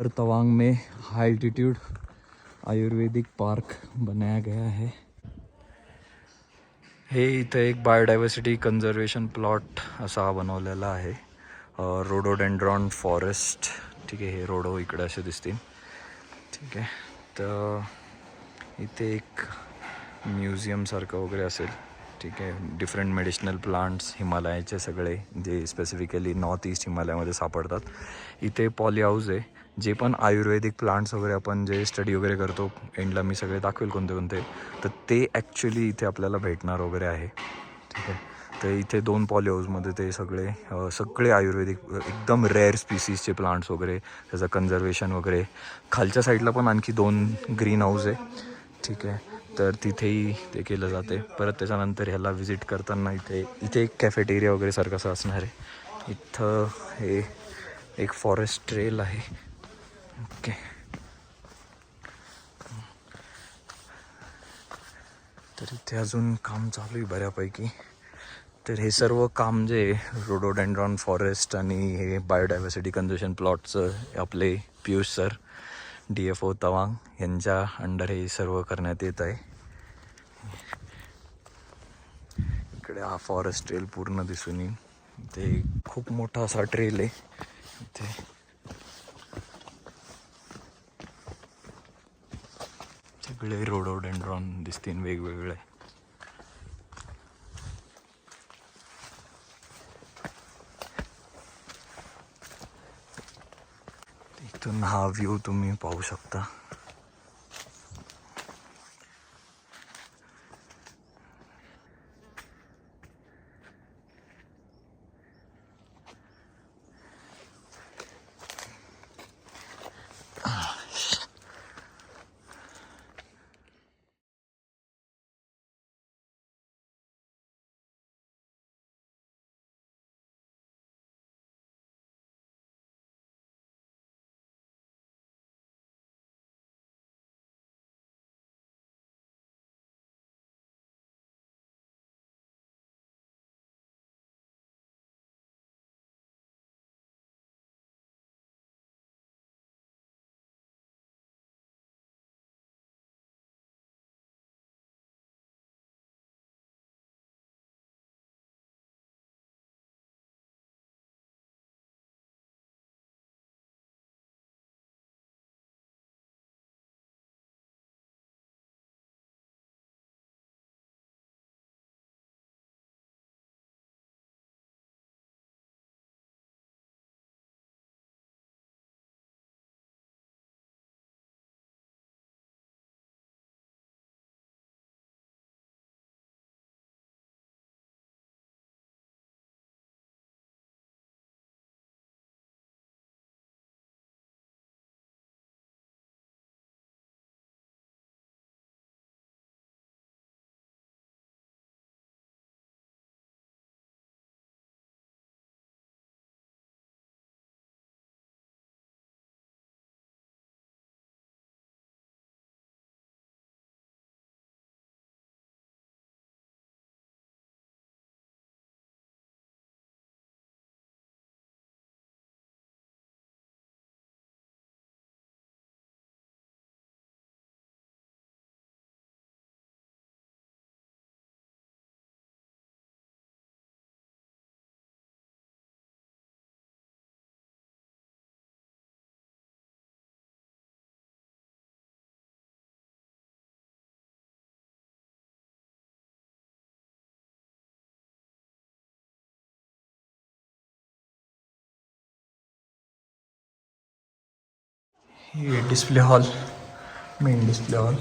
और तवांग में हाई एल्टीट्यूड आयुर्वेदिक पार्क बनाया गया है। हे इथे एक बायोडायव्हर्सिटी कन्झर्वेशन प्लॉट असा हा बनवलेला आहे. Rhododendron forest. ठीक आहे, हे रोडो इकडे असे दिसतील. ठीक आहे, तर इथे एक म्युझियमसारखं वगैरे असेल. ठीक आहे, डिफरंट मेडिसिनल प्लांट्स हिमालयाचे सगळे जे स्पेसिफिकली नॉर्थ ईस्ट हिमालयामध्ये सापडतात. इथे पॉली हाऊस आहे. जे पण आयुर्वेदिक प्लांट्स वगैरे आपण जे स्टडी वगैरे करतो, एंडला मी सगळे दाखवेल कोणते कोणते, तर ते ॲक्च्युली इथे आपल्याला भेटणार वगैरे आहे. ठीक आहे, तर इथे 2 पॉली हाऊसमध्ये ते सगळे आयुर्वेदिक एकदम रेअर स्पीसीजचे प्लांट्स वगैरे, त्याचं कन्झर्वेशन वगैरे. खालच्या साईडला पण आणखी 2 ग्रीन हाऊस आहे. ठीक आहे, तर तिथेही ते केलं जाते. परत त्याच्यानंतर ह्याला व्हिजिट करताना इथे एक कॅफेटेरिया वगैरे सारखं असं असणार आहे. इथं हे एक फॉरेस्ट ट्रेल आहे. ओके, तर इथे अजून काम चालू आहे बऱ्यापैकी. तर हे सर्व काम जे रोडोडेंड्रॉन फॉरेस्ट आणि हे बायोडायव्हर्सिटी कन्झर्वेशन प्लॉटचं आपले पियुष सर DFO तवांग यांच्या अंडर हे सर्व करण्यात येत आहे. इकडे हा फॉरेस्ट ट्रेल पूर्ण दिसून येईल. ते खूप मोठा असा ट्रेल आहे. इथे सगळे रोडोडेंड्रॉन दिसतील वेगवेगळे. इथून हा व्ह्यू तुम्ही पाहू शकता. हे display hall, main display hall.